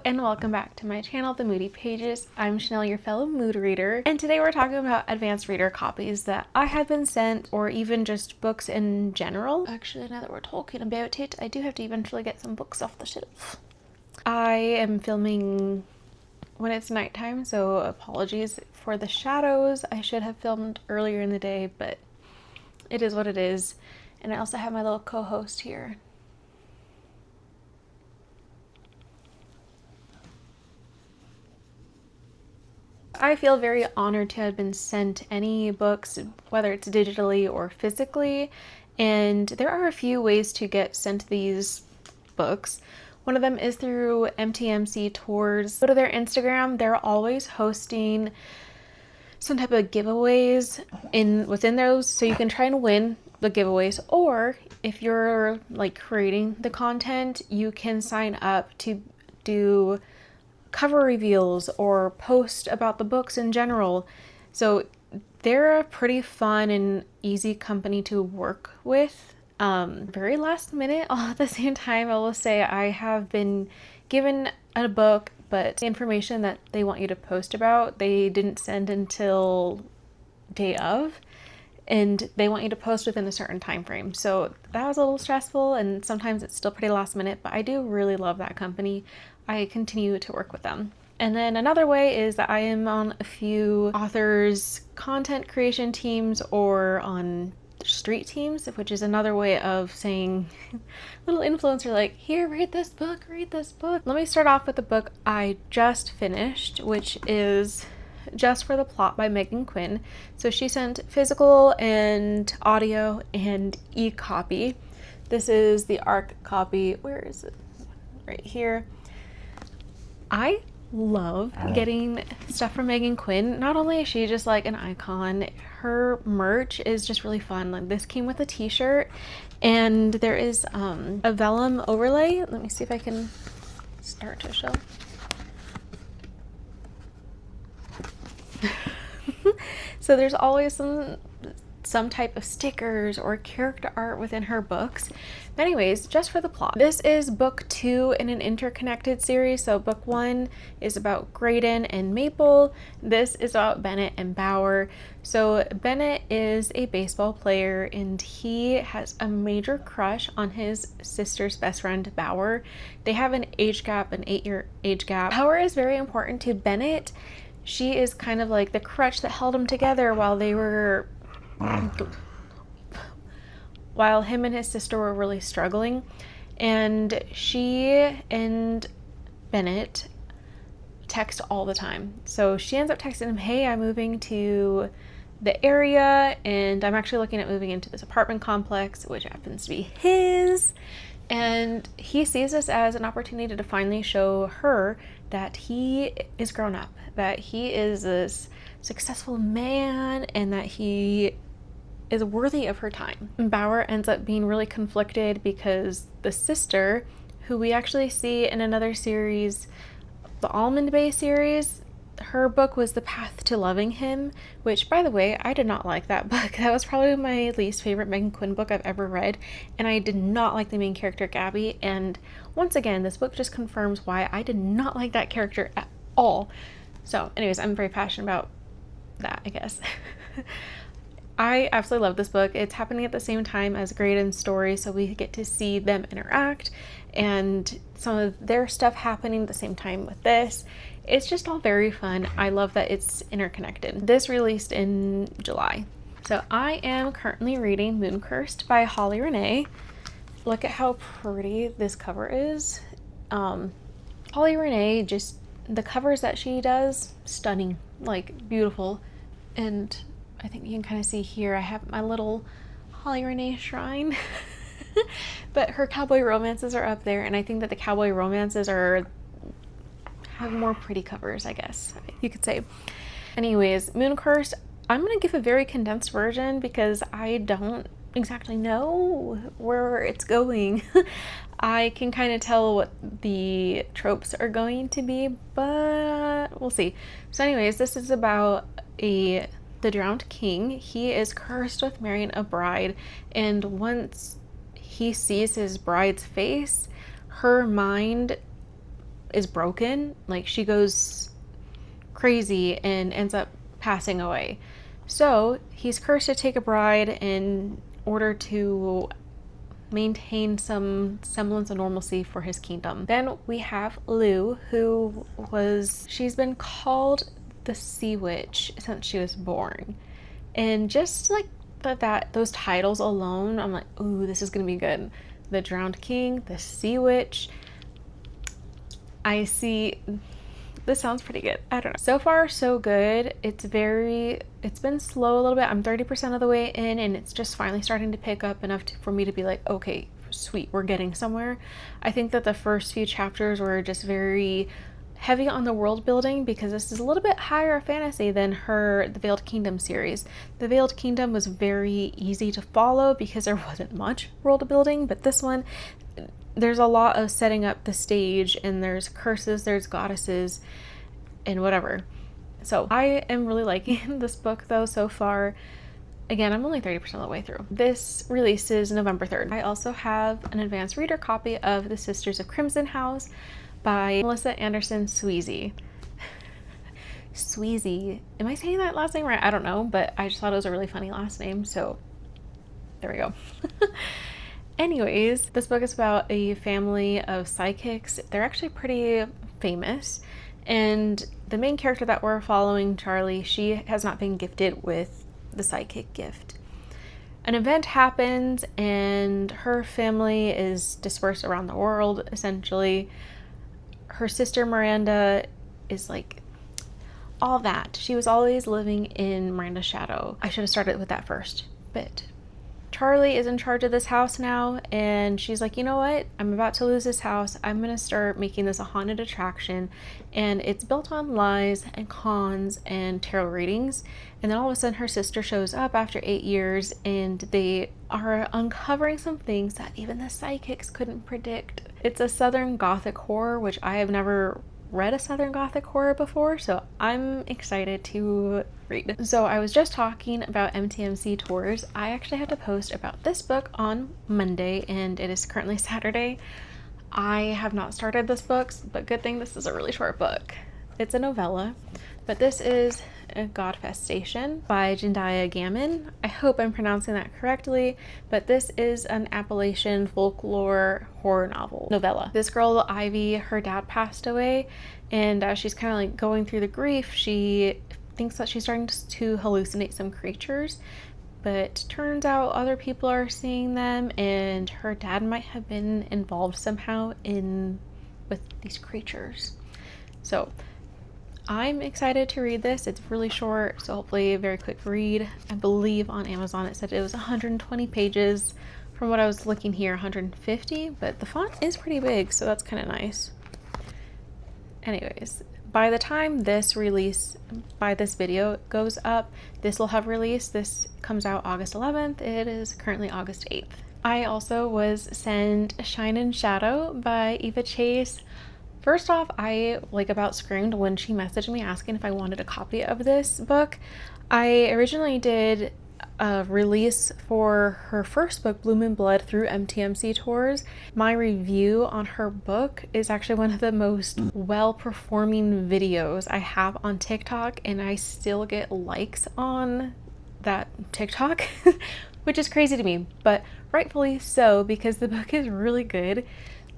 and welcome back to my channel, The Moody Pages. I'm Chanel, your fellow mood reader, and today we're talking about advanced reader copies that I have been sent, or even just books in general. Actually, now that we're talking about it, I do have to eventually get some books off the shelf. I am filming when it's nighttime, so apologies for the shadows. I should have filmed earlier in the day, but it is what it is. And I also have my little co-host here. I feel very honored to have been sent any books, whether it's digitally or physically, and there are a few ways to get sent these books. One of them is through MTMC Tours. Go to their Instagram, they're always hosting some type of giveaways within those, so you can try and win the giveaways, or if you're like creating the content, you can sign up to do cover reveals or post about the books in general. So they're a pretty fun and easy company to work with. Very last minute. All at the same time, I will say I have been given a book, but the information that they want you to post about, they didn't send until day of, and they want you to post within a certain time frame. So that was a little stressful, and sometimes it's still pretty last minute, but I do really love that company. I continue to work with them. And then another way is that I am on a few authors' content creation teams or on street teams, which is another way of saying little influencer like, here, read this book, read this book. Let me start off with the book I just finished, which is Just for the Plot by Megan Quinn. So she sent physical and audio and e-copy. This is the ARC copy. Where is it? Right here. I love getting stuff from Megan Quinn. Not only is she just like an icon, her merch is just really fun. Like this came with a t-shirt, and there is a vellum overlay. Let me see if I can start to show. So there's always some type of stickers or character art within her books. But anyways, Just for the Plot. This is book 2 in an interconnected series. So book 1 is about Graydon and Maple. This is about Bennett and Bauer. So Bennett is a baseball player, and he has a major crush on his sister's best friend, Bauer. They have an age gap, an 8-year age gap. Bauer is very important to Bennett. She is kind of like the crutch that held them together while him and his sister were really struggling. And she and Bennett text all the time. So she ends up texting him, hey, I'm moving to the area, and I'm actually looking at moving into this apartment complex, which happens to be his. And he sees this as an opportunity to finally show her that he is grown up, that he is this successful man, and that he is worthy of her time. Bauer ends up being really conflicted because the sister, who we actually see in another series, the Almond Bay series, her book was The Path to Loving Him, which, by the way, I did not like that book. That was probably my least favorite Megan Quinn book I've ever read, and I did not like the main character, Gabby. And once again, this book just confirms why I did not like that character at all. So anyways, I'm very passionate about that, I guess. I absolutely love this book. It's happening at the same time as Graydon's story, so we get to see them interact and some of their stuff happening at the same time with this. It's just all very fun. I love that it's interconnected. This released in July. So I am currently reading Moon Cursed by Holly Renee. Look at how pretty this cover is. Holly Renee, just the covers that she does, stunning, like beautiful. And I think you can kind of see here, I have my little Holly Renee shrine. But her cowboy romances are up there, and I think that the cowboy romances have more pretty covers, I guess you could say. Anyways, Moon Cursed, I'm going to give a very condensed version because I don't exactly know where it's going. I can kind of tell what the tropes are going to be, but we'll see. So anyways, this is about the drowned king. He is cursed with marrying a bride, and once he sees his bride's face, her mind is broken. Like, she goes crazy and ends up passing away. So he's cursed to take a bride in order to maintain some semblance of normalcy for his kingdom. Then we have Lou, she's been called the Sea Witch since she was born. And just like those titles alone, I'm like, ooh, this is gonna be good. The Drowned King, the Sea Witch. This sounds pretty good. I don't know. So far, so good. It's been slow a little bit. I'm 30% of the way in, and it's just finally starting to pick up enough for me to be like, okay, sweet, we're getting somewhere. I think that the first few chapters were just very heavy on the world building, because this is a little bit higher fantasy than the Veiled Kingdom series. The Veiled Kingdom was very easy to follow because there wasn't much world building, but this one, there's a lot of setting up the stage, and there's curses, there's goddesses, and whatever. So I am really liking this book though so far. Again, I'm only 30% of the way through. This releases November 3rd. I also have an advanced reader copy of The Sisters of Crimson House by Melissa Anderson Sweezy. Sweezy. Am I saying that last name right? I don't know, but I just thought it was a really funny last name, so there we go. Anyways, this book is about a family of psychics. They're actually pretty famous, and the main character that we're following, Charlie, she has not been gifted with the psychic gift. An event happens, and her family is dispersed around the world, essentially. Her sister Miranda is like all that. She was always living in Miranda's shadow. I should have started with that first, but Charlie is in charge of this house now, and she's like, you know what? I'm about to lose this house. I'm going to start making this a haunted attraction, and it's built on lies and cons and tarot readings. And then all of a sudden her sister shows up after 8 years, and they are uncovering some things that even the psychics couldn't predict. It's a Southern Gothic horror, which I have never read a Southern Gothic horror before, so I'm excited to read. So I was just talking about MTMC tours. I actually had to post about this book on Monday, and it is currently Saturday. I have not started this book, but good thing this is a really short book. It's a novella, but this is a Godfestation by Jindaya Gammon. I hope I'm pronouncing that correctly, but this is an Appalachian folklore horror novella. This girl, Ivy, her dad passed away, and she's kind of like going through the grief. She thinks that she's starting to hallucinate some creatures, but turns out other people are seeing them, and her dad might have been involved somehow with these creatures. So I'm excited to read this. It's really short, so hopefully a very quick read. I believe on Amazon it said it was 120 pages. From what I was looking here, 150, but the font is pretty big, so that's kind of nice. Anyways, by the time this video goes up, this will have released. This comes out August 11th. It is currently August 8th. I also was sent Shine and Shadow by Eva Chase. First off, I about screamed when she messaged me asking if I wanted a copy of this book. I originally did a release for her first book, Bloom and Blood, through MTMC Tours. My review on her book is actually one of the most well-performing videos I have on TikTok, and I still get likes on that TikTok, which is crazy to me, but rightfully so, because the book is really good.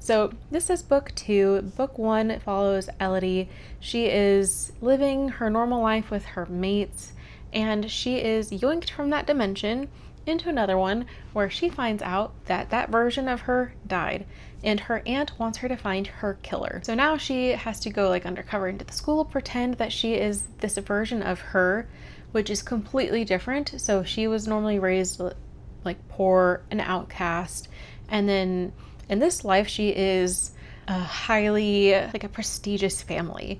So this is book 2. Book 1 follows Elodie. She is living her normal life with her mates, and she is yoinked from that dimension into another one where she finds out that that version of her died, and her aunt wants her to find her killer. So now she has to go undercover into the school, pretend that she is this version of her, which is completely different. So she was normally raised poor, an outcast, and then in this life, she is a highly, a prestigious family.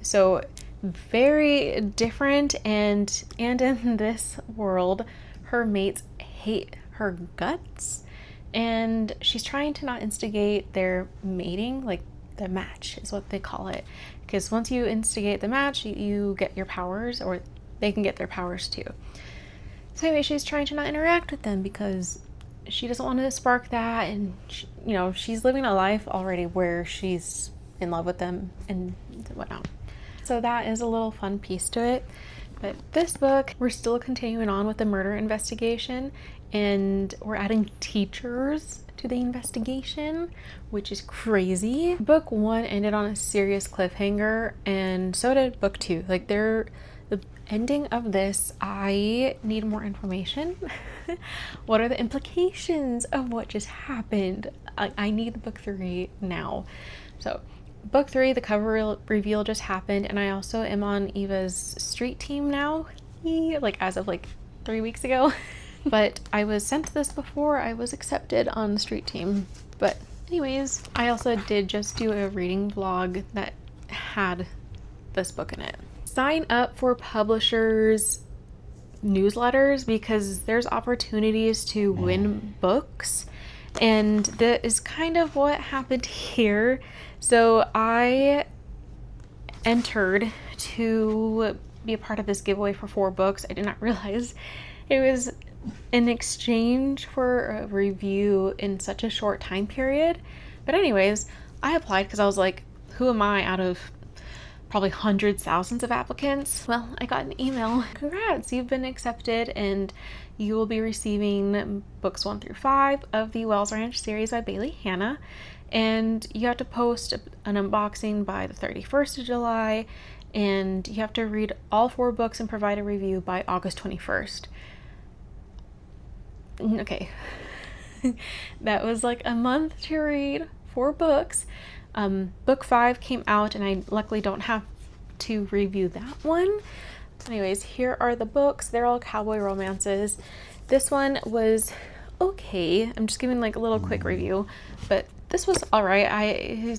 So very different, and in this world, her mates hate her guts, and she's trying to not instigate their mating, the match is what they call it. Because once you instigate the match, you get your powers, or they can get their powers too. So anyway, she's trying to not interact with them because she doesn't want to spark that, and she's living a life already where she's in love with them and whatnot. So that is a little fun piece to it. But this book, we're still continuing on with the murder investigation, and we're adding teachers to the investigation, which is crazy. Book 1 ended on a serious cliffhanger, and so did book 2. Like, the ending of this, I need more information. What are the implications of what just happened? I need book 3 now. So book 3, the cover reveal just happened, and I also am on Eva's street team now, like as of like 3 weeks ago. But I was sent this before I was accepted on the street team. But anyways, I also did just do a reading vlog that had this book in it. Sign up for publishers' newsletters because there's opportunities to win books, and that is kind of what happened here. So I entered to be a part of this giveaway for 4 books. I did not realize it was in exchange for a review in such a short time period. But anyways, I applied because I was like, who am I out of probably hundreds, thousands of applicants? Well, I got an email. Congrats, you've been accepted, and you will be receiving books 1 through 5 of the Wells Ranch series by Bailey Hanna. And you have to post an unboxing by the 31st of July, and you have to read all 4 books and provide a review by August 21st. Okay. That was like a month to read 4 books. Book 5 came out, and I luckily don't have to review that one. Anyways, here are the books. They're all cowboy romances. This one was okay. I'm just giving like a little quick review, but this was all right. I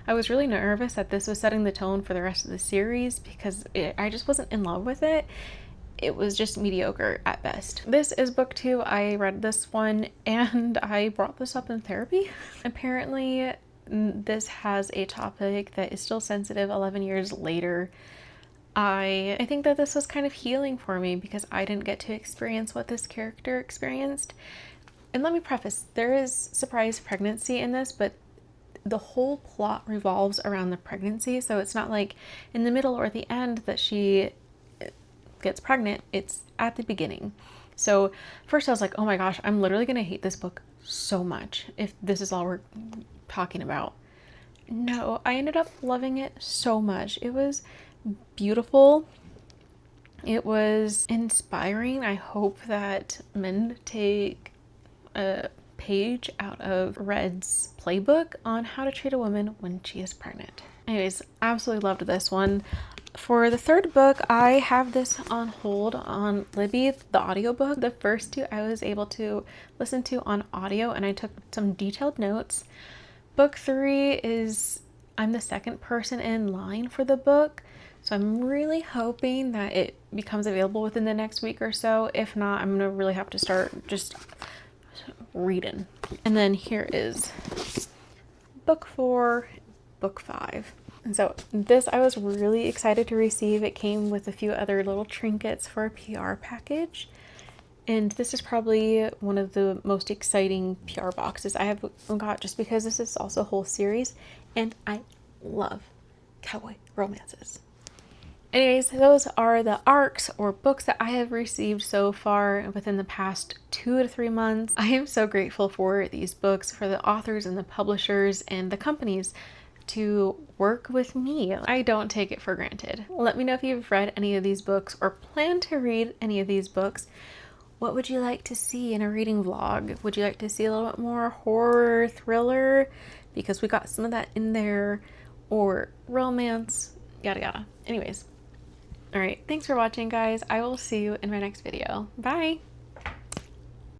was really nervous that this was setting the tone for the rest of the series because I just wasn't in love with it. It was just mediocre at best. This is book 2. I read this one and I brought this up in therapy. Apparently, this has a topic that is still sensitive 11 years later. I think that this was kind of healing for me because I didn't get to experience what this character experienced. And let me preface, there is surprise pregnancy in this, but the whole plot revolves around the pregnancy. So it's not like in the middle or the end that she gets pregnant. It's at the beginning. So first I was like, oh my gosh, I'm literally gonna hate this book so much if this is all we're talking about. No, I ended up loving it so much. It was beautiful. It was inspiring. I hope that men take a page out of Red's playbook on how to treat a woman when she is pregnant. Anyways, absolutely loved this one. For the 3rd book, I have this on hold on Libby, the audiobook. The first 2 I was able to listen to on audio, and I took some detailed notes. Book 3 is, I'm the 2nd person in line for the book, so I'm really hoping that it becomes available within the next week or so. If not, I'm gonna really have to start just reading. And then here is book 4, book 5. And so this I was really excited to receive. It came with a few other little trinkets for a PR package. And this is probably one of the most exciting PR boxes I have got, just because this is also a whole series and I love cowboy romances. Anyways, those are the ARCs, or books, that I have received so far within the past 2 to 3 months. I am so grateful for these books, for the authors and the publishers and the companies to work with me. I don't take it for granted. Let me know if you've read any of these books or plan to read any of these books. What would you like to see in a reading vlog? Would you like to see a little bit more horror, thriller? Because we got some of that in there, or romance, yada yada. Anyways, all right, thanks for watching, guys. I will see you in my next video. Bye.